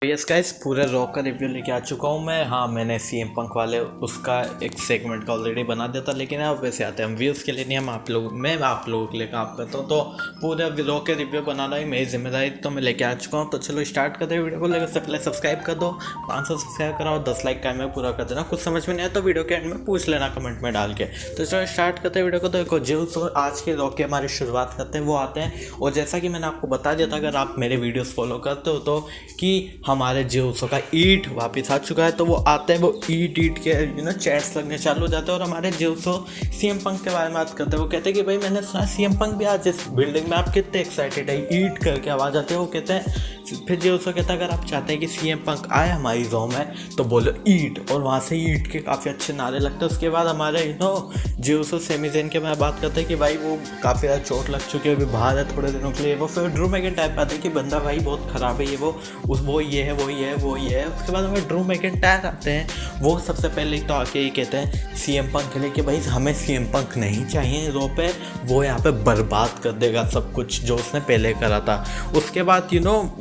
Yes guys, पूरे raw का review लेके आ चुका हूँ मैं। हाँ, मैंने सीएम पंक वाले उसका एक सेगमेंट का ऑलरेडी बना दिया था, लेकिन अब वैसे आते हैं हम व्यूज़ के लिए नहीं, मैं आप लोगों के लिए काम करता हूँ। तो पूरे रॉ के रिव्यू बनाना ही मेरी जिम्मेदारी, तो मैं लेके आ चुका हूँ। तो चलो स्टार्ट करते हैं वीडियो को। लेकर से पहले सब्सक्राइब कर दो, 500 सब्सक्राइब कराओ, 10 लाइक का मैं पूरा कर देना। कुछ समझ में नहीं आया तो वीडियो के एंड में पूछ लेना कमेंट में डाल के। तो चलो स्टार्ट करते हैं वीडियो को। देखो जो आज के रॉ की हमारी शुरुआत करते हैं वो आते हैं, और जैसा कि मैंने आपको बता दिया था, अगर आप मेरे वीडियोस फॉलो करते हो तो कि हमारे जियोसो का ईट वापस आ चुका है। तो वो आते हैं, वो ईट के चैट्स लगने चालू हो जाते हैं, और हमारे जियोसो सीएम पंक के बारे में बात करते हैं। वो कहते हैं कि भाई मैंने सुना सीएम पंक भी आज इस बिल्डिंग में, आप कितने एक्साइटेड है, ईट करके आवाज़ आती है। वो कहते हैं, फिर जियोसो कहता है अगर आप चाहते हैं कि सीएम पंक आए हमारी रॉ में तो बोलो ईट, और वहाँ से ईट के काफ़ी अच्छे नारे लगते हैं। उसके बाद हमारे जियोसो सेमीजेन के बारे में बात करते हैं कि भाई वो काफ़ी ज़्यादा चोट लग चुकी है, अभी बाहर है थोड़े दिनों के लिए। वो फिर ड्रू मैकिंटायर आते हैं कि बंदा भाई बहुत ख़राब है, ये वो ये है। उसके बाद हमें ड्रू मैकिंटायर आते हैं। वो सबसे पहले तो आके ये कहते हैं सीएम पंक के लिए कि भाई हमें सीएम पंक नहीं चाहिए रॉ पे, वो यहाँ पे बर्बाद कर देगा सब कुछ जो उसने पहले करा था। उसके बाद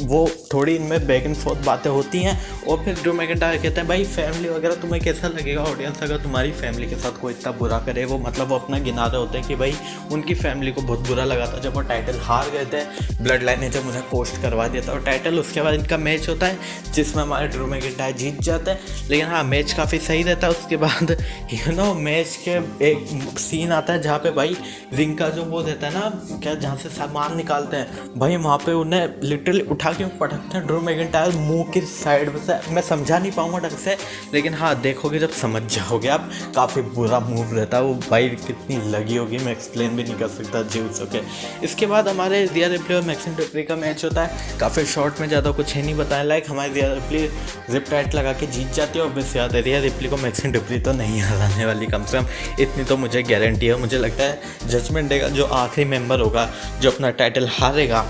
वो थोड़ी इनमें बैक एंड फोर्थ बातें होती हैं, और फिर ड्रू मैकिंटायर कहते हैं भाई फैमिली वगैरह तुम्हें कैसा लगेगा ऑडियंस अगर तुम्हारी फैमिली के साथ कोई इतना बुरा करे। वो मतलब वो अपना गिना रहे होते हैं कि भाई उनकी फैमिली को बहुत बुरा लगा था जब वो टाइटल हार गए थे, ब्लड लाइन ने जब उन्हें पोस्ट करवा दिया था और टाइटल। उसके बाद इनका मैच होता है जिसमें हमारे ड्रू मैकिंटायर जीत जाते हैं, लेकिन हाँ मैच काफ़ी सही रहता है। उसके बाद मैच के एक सीन आता है जहाँ पे भाई रिंग का जो वो देता है ना, क्या जहाँ से सामान निकालते हैं भाई, वहाँ पे उन्हें लिटरली उठा के पटकते हैं ड्रू मैकिंटायर मुंह की साइड में से। मैं समझा नहीं पाऊंगा ढंग से, लेकिन हाँ देखोगे जब समझ जाओगे आप, काफ़ी बुरा मूव रहता है वो भाई, कितनी लगी होगी मैं एक्सप्लेन भी नहीं कर सकता जियोसो के। इसके बाद हमारे रिया रिप्ली और मैक्सिम डिप्री का मैच होता है, काफ़ी शॉर्ट में, ज़्यादा कुछ है नहीं बताया लाइक। हमारी रिया रिप्ली जिप टाइट लगा के जीत जाती है, और बस याद है रिया रिप्ली को मैक्सिम डिप्री तो नहीं हराने वाली, कम से कम इतनी तो मुझे गारंटी है। मुझे लगता है जजमेंट डे का जो आखिरी मेंबर होगा जो अपना टाइटल हारेगा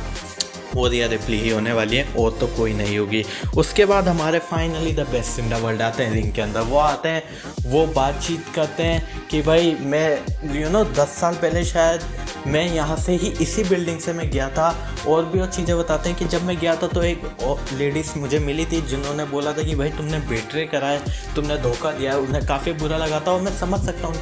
वो रिया रिप्ली ही होने वाली है, और तो कोई नहीं होगी। उसके बाद हमारे finally the best in the world आते हैं रिंग के अंदर। वो आते हैं, वो बातचीत करते हैं कि भाई मैं 10 साल पहले शायद मैं यहाँ से ही इसी बिल्डिंग से मैं गया था, और भी और चीज़ें बताते हैं कि जब मैं गया था तो एक लेडीज़ मुझे मिली थी जिन्होंने बोला था कि भाई तुमने बेट्रे करा है, तुमने धोखा दिया है। उन्हें काफ़ी बुरा लगा था, और मैं समझ सकता हूँ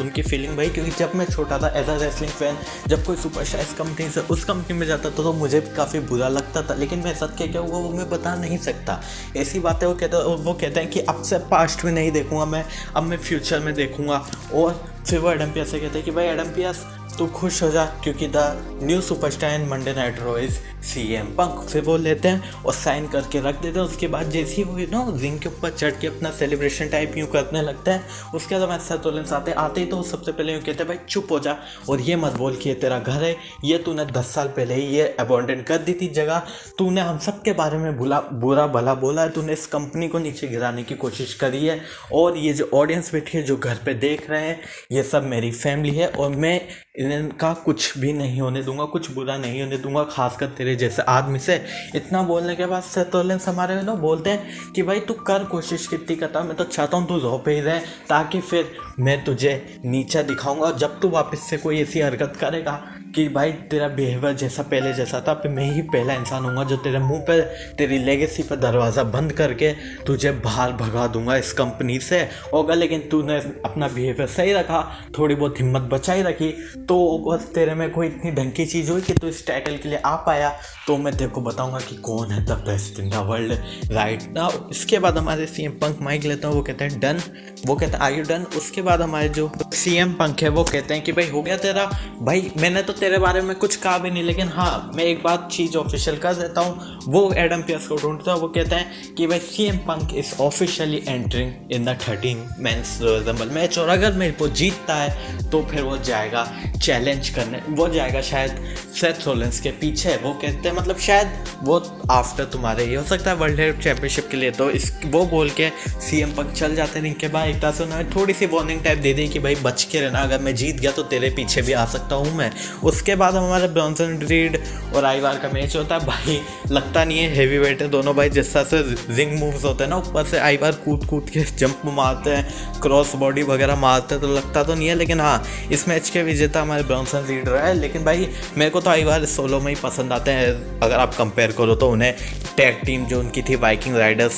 उनकी फीलिंग भाई, क्योंकि जब मैं छोटा था एज अ रेसलिंग फैन, जब कोई सुपरस्टार इस कंपनी से उस कंपनी में जाता था तो मुझे काफ़ी बुरा लगता था, लेकिन मैं सच क्या हुआ वो मैं बता नहीं सकता। ऐसी बातें वो कहते हैं कि अब से पास्ट में नहीं देखूंगा मैं, अब मैं फ्यूचर में देखूंगा। और फिर वो एडम पियास से कहते हैं कि भाई एडम पियास तू खुश हो जा, क्योंकि the new superstar in Monday night raw is CM Punk. फिर वो लेते हैं और साइन करके रख देते हैं। उसके बाद जैसे ही वो रिंग के ऊपर चढ़ के अपना सेलिब्रेशन टाइप यूँ करने लगता है, उसके बाद हमारे सेथ रॉलिंस आते ही तो सबसे पहले यूँ कहते हैं भाई चुप हो जा, और ये मत बोल कि ये तेरा घर है, ये तूने 10 साल पहले ही ये अबॉन्डन कर दी थी जगह, तूने हम सब के बारे में बुरा भला बोला है, तूने इस कंपनी को नीचे गिराने की कोशिश करी है, और ये जो ऑडियंस बैठी है जो घर पे देख रहे हैं ये सब मेरी फैमिली है, और मैं इनका कुछ भी नहीं होने दूंगा, कुछ बुरा नहीं होने दूंगा, खासकर तेरे जैसे आदमी से। इतना बोलने के बाद सेथ रॉलिंस हमारे बोलते हैं कि भाई तू कर कोशिश कितनी करता, मैं तो चाहता हूँ तू रॉ पे ही रहे, ताकि फिर मैं तुझे नीचा दिखाऊंगा, और जब तू वापस से कोई ऐसी हरकत करेगा कि भाई तेरा बिहेवियर जैसा पहले जैसा था, फिर मैं ही पहला इंसान हूँगा जो तेरे मुंह पे तेरी लेगेसी पर दरवाज़ा बंद करके तुझे बाहर भगा दूंगा इस कंपनी से होगा। लेकिन तूने अपना बिहेवियर सही रखा, थोड़ी बहुत हिम्मत बचाई रखी, तो बस तेरे में कोई इतनी ढंग की चीज़ हुई कि तू इस टाइटल के लिए आ पाया, तो मैं तेरे को बताऊँगा कि कौन है the best in the world right now. इसके बाद हमारे सीएम पंक माइक लेता है, वो कहते हैं डन, वो कहते हैं आर यू डन। उसके बाद हमारे जो सीएम पंक है वो कहते हैं कि भाई हो गया तेरा, भाई मैंने तो तेरे बारे में कुछ कहा भी नहीं, लेकिन हाँ मैं एक बात चीज़ ऑफिशियल कर देता हूँ। वो एडम पियास को ढूंढता है, वो कहता है कि भाई CM Punk is officially entering in the 13 men's royal rumble match, और अगर मेरे को जीतता है तो फिर वो जाएगा चैलेंज करने, वो जाएगा शायद सेथ रॉलिंस के पीछे। वो कहते हैं मतलब शायद वो आफ्टर तुम्हारे ही हो सकता है वर्ल्ड हेड चैंपियनशिप के लिए। तो वो बोल के सीएम पंक चल जाते हैं रिंग के बाहर, एक तरह से उन्होंने थोड़ी सी वार्निंग टाइप दे दी कि भाई बच के रहना, अगर मैं जीत गया तो तेरे पीछे भी आ सकता हूँ मैं। उसके बाद हमारे ब्रॉन्सन रीड और आइवार का मैच होता है। भाई लगता नहीं है हेवी वेट है दोनों भाई, जिस तरह से रिंग मूव्स होते हैं ना, ऊपर से आइवार कूद कूद के जंप मारते हैं, क्रॉस बॉडी वगैरह मारते हैं, तो लगता तो नहीं है। लेकिन हाँ, इस मैच के विजेता हमारे ब्रॉन्सन रीड रहा है। लेकिन भाई मेरे को तो आइवार सोलो में ही पसंद आते हैं। अगर आप कंपेयर करो तो उन्हें टैग टीम जो उनकी थी वाइकिंग राइडर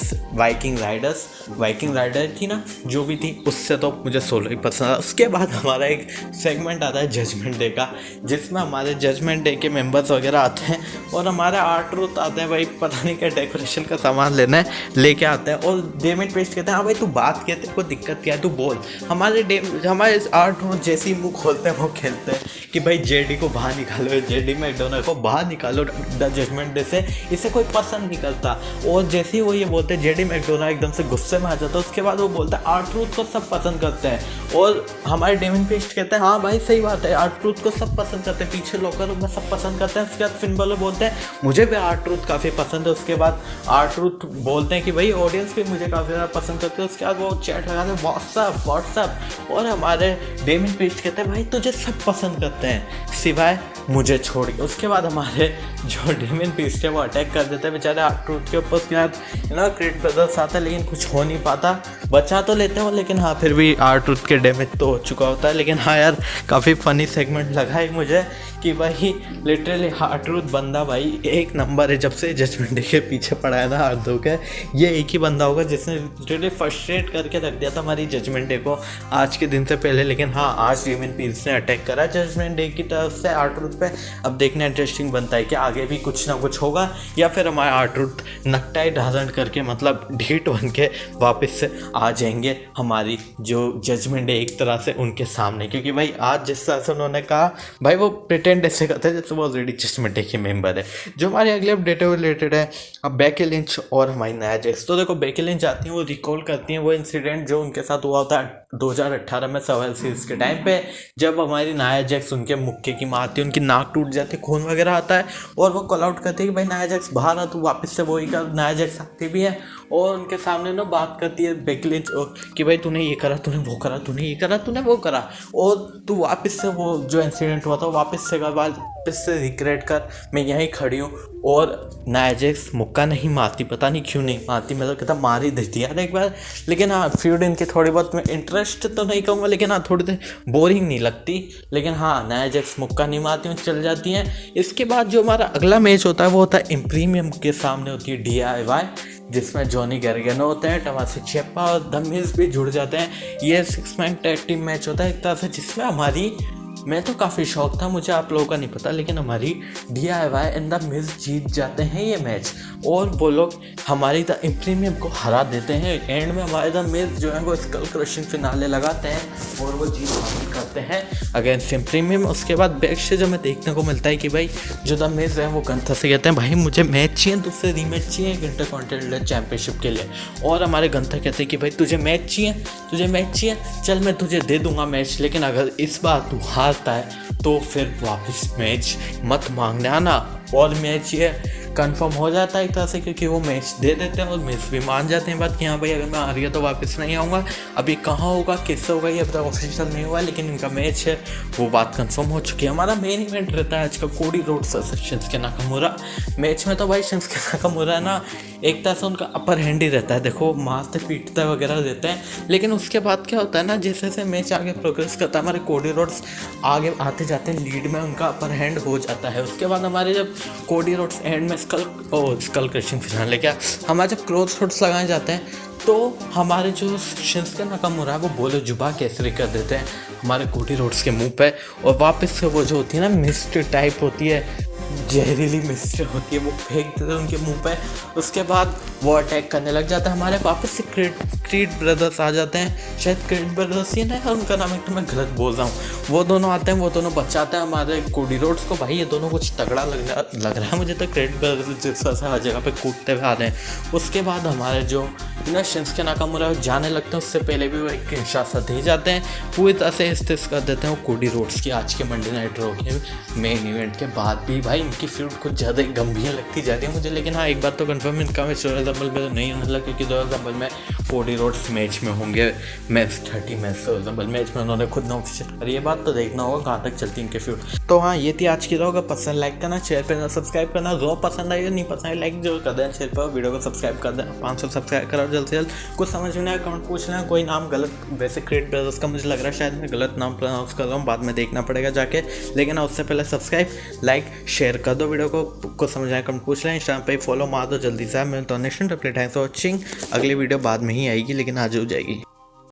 थी ना, जो भी थी, उससे तो मुझे सोलो ही पसंद है। उसके बाद हमारा एक सेगमेंट आता है जजमेंट डे का, जिसमें हमारे जजमेंट डे के मेंबर्स वगैरह आते हैं और हमारे आर्ट आते हैं। भाई पता नहीं क्या डेकोरेशन का सामान लेना है, लेके आते हैं और डेमिन पेस्ट कहते हैं हाँ भाई तू बात क्या, तेरे को दिक्कत क्या है, तू बोल। हमारे आर्ट जैसे ही मुँह खोलते हैं वो खेलते हैं कि भाई जेडी को बाहर निकालो, जेडी मैकडोनाल्ड को बाहर निकालो द जजमेंट डे से, इसे कोई पसंद नहीं करता। और जैसे ही वो ये बोलते हैं जेडी मैकडोनाल्ड एकदम से गुस्से में आ जाता है। उसके बाद वो बोलता है आर्ट को सब पसंद करते हैं और हमारे डेमिन पेस्ट कहते हैं हाँ भाई सही बात है, आर्ट को सब पसंद करते हैं, पीछे लॉकर रूम में सब पसंद करते हैं। उसके बाद फिन बलर बोलते हैं मुझे भी आर्ट काफ़ी पसंद है। उसके बाद आर्ट बोलते हैं कि भाई ऑडियंस भी मुझे काफ़ी ज़्यादा पसंद करते हैं। उसके बाद वो चैट लगाते हैं व्हाट्सअप और हमारे डेमिन पेस्ट कहते हैं भाई तुझे सब पसंद करते हैं सिवाय मुझे छोड़ के। उसके बाद हमारे जो डेमिन पेस्ट है वो अटैक कर देते हैं बेचारे आर्ट के ऊपर। उसके बाद क्रेड ब्रदर्स आता है लेकिन कुछ हो नहीं पाता, बचा तो लेते हैं लेकिन हाँ फिर भी आर्ट के डैमेज तो हो चुका होता है। लेकिन हाँ यार काफ़ी फनी सेगमेंट लगा है मुझे कि भाई लिटरली आर्ट बंदा भाई एक नंबर है। जब से जजमेंट डे के पीछे पड़ा है ना आर्ट के, ये एक ही बंदा होगा जिसने लिटरली फ्रस्ट्रेट करके रख दिया था हमारी जजमेंट डे को आज के दिन से पहले। लेकिन हाँ आज डेमिन पीस ने अटैक करा जजमेंट डे की तरफ से आर्ट पे। अब देखना इंटरेस्टिंग बनता है कि आगे भी कुछ ना कुछ होगा या फिर हमारे आर्ट नकटाई धारण करके मतलब ढीठ बन के वापस से आ जाएंगे हमारी जो जजमेंट डे एक तरह से उनके सामने। क्योंकि भाई आज जिस तरह से उन्होंने कहा भाई वो प्रिटेंड ऐसे करते हैं जैसे वो ऑलरेडी जजमेंट डे के मेंबर है। जो हमारे अगले अपडेट है वो रिलेटेड है अब बेकी लिंच और हमारी नाया जैक्स। तो देखो बेकी लिंच आती हैं, वो रिकॉल करती हैं वो इंसिडेंट जो उनके साथ हुआ होता है 2018 में सर्वाइवल सीरीज के टाइम पे, जब हमारी नाया जैक्स उनके मुक्के की मारती है, उनकी नाक टूट जाती है, खून वगैरह आता है और वो कॉल आउट करती है कि भाई नाया जैक्स बाहर आ, तो वापस से वही कर। नाया जैक्स आती भी है और उनके सामने ना बात करती है बेकी लिंच कि भाई तूने ये करा, तूने वो करा, तूने ये करा, तूने वो करा, और तू वापस से वो जो इंसिडेंट हुआ था वापस से रिक्रिएट कर, मैं यहीं खड़ी हूँ। और नाया जैक्स मुक्का नहीं मारती, पता नहीं क्यों नहीं मारती, मैं तो कहता मार ही देती यार एक बार। लेकिन हाँ फ्यूड इनकी थोड़ी बहुत मैं इंटरेस्ट तो नहीं कहूँगा, लेकिन हाँ थोड़ी देर बोरिंग नहीं लगती। लेकिन हाँ नाया जैक्स मुक्का नहीं मारती हूँ, चल जाती हैं। इसके बाद जो हमारा अगला मैच होता है वो होता है इम्प्रीमियम के सामने होती है DIY, जिसमें जॉनी गैर्गनो होते हैं, टमासी चियाप्पा और द मिज भी जुड़ जाते हैं। ये 6 मैन टैग टीम मैच होता है एक तरह से, जिसमें हमारी मैं तो काफ़ी शौक था, मुझे आप लोगों का नहीं पता, लेकिन हमारी DIY एंड द मिज जीत जाते हैं ये मैच और वो लोग हमारी द इम्प्रीमियम को हरा देते हैं। एंड में हमारे द मिज जो है वो स्कल क्रशिंग फिनाले लगाते हैं और वो जीत हासिल करते हैं अगेंस्ट इम्प्रीमियम। उसके बाद बैक से जो हमें देखने को मिलता है कि भाई जो द मिज है वो गंथा से कहते हैं भाई मुझे मैच चाहिए, तुझसे रीमैच चाहिए इंटरकॉन्टिनेंटल चैंपियनशिप के लिए। और हमारे गंथा कहते हैं कि भाई तुझे मैच चाहिए, चल मैं तुझे दे दूंगा मैच, लेकिन अगर इस बार तू हारता है तो फिर वापस मैच मत मांगने आना। और मैच ये कंफर्म हो जाता है एक तरह से, क्योंकि वो मैच दे देते हैं और मैच भी मान जाते हैं बात कि हाँ भाई अगर मैं हार गया तो वापस नहीं आऊँगा। अभी कहाँ होगा कैसे होगा ये अब तक ऑफिशियल नहीं हुआ, लेकिन इनका मैच है वो बात कंफर्म हो चुकी है। हमारा मेन इवेंट रहता है आज का Cody Rhodes versus Shinsuke Nakamura. Match में तो भाई शिंसुके नाकामुरा ना एक तरह से उनका अपर हैंड ही रहता है, देखो मारते पीटते वगैरह देते हैं। लेकिन उसके बाद क्या होता है ना, जैसे जैसे मैच आगे प्रोग्रेस करता है हमारे कोडी रोड्स आगे आते जाते हैं, लीड में उनका अपर हैंड हो जाता है। उसके बाद हमारे जब कोडी रोड्स एंड में स्कल क्रशिंग फिनाले क्या हमारे जब क्रॉस रोड्स लगाए जाते हैं तो हमारे जो शिंसुके नाकामुरा है वो बोले जुबा केसरी कर देते हैं हमारे कोडी रोड्स के मुंह पे, और वापस से वो जो होती है ना मिस्ट टाइप होती है, जहरीली मिस्ट होती है, वो फेंक देते हैं उनके मुंह पे। उसके बाद वो अटैक करने लग जाता है, हमारे वापस से क्रीड ब्रदर्स आ जाते हैं, शायद क्रीड ब्रदर्स ही ना उनका नाम, एक तो मैं गलत बोल रहा हूँ। वो दोनों आते हैं, वो दोनों बचाते हैं हमारे कोडी रोड्स को। भाई ये दोनों कुछ तगड़ा लग रहा है मुझे तो, क्रीड ब्रदर्स जिस तरह से हर जगह पे कूदते हुए आ रहे हैं। उसके बाद हमारे जो ना शिंसुके नाकामुरा जाने लगते हैं, उससे पहले भी वो एक इंशासा दे जाते हैं, पूरी तरह से स्थित कर देते हैं वो कोडी रोड्स की आज के मंडे नाइट रॉ के मेन इवेंट के बाद भी। भाई इनकी फ्यूड कुछ ज़्यादा गंभीर लगती जा रही है मुझे। लेकिन हाँ एक बार तो कंफर्म इनका मैच रॉयल रंबल में तो नहीं होने लगा, क्योंकि रॉयल रंबल में कोडी रोड्स मैच में होंगे, मैच 30 मैच से डबल मैच में उन्होंने खुद ने ऑफिशियल करी है बात, तो देखना होगा कहाँ तक चलती इनके फ्यूड। तो हाँ, ये थी आज की वीडियो। अगर पसंद लाइक करना, शेयर करना, सब्सक्राइब करना, जो पसंद आई नहीं पसंद आई लाइक जरूर कर देना, शेयर पर वीडियो को सब्सक्राइब कर देना, 500 सब्सक्राइब करो जल्द से जल्द। कुछ समझ में नहीं आया कमेंट पूछ लेना, कोई नाम गलत, वैसे क्रिएट ब्रदर्स का मुझे लग रहा है शायद मैं गलत नाम प्रोनाउंस कर रहा हूँ, बाद में देखना पड़ेगा जाके, लेकिन उससे पहले सब्सक्राइब लाइक शेयर कर दो वीडियो को। कुछ समझ आया कमेंट पूछ लें, इंस्टाग्राम पे फॉलो मार दो जल्दी से। मैं donation reply thanks for watching. अगली वीडियो बाद में ही आएगी लेकिन आज हो जाएगी।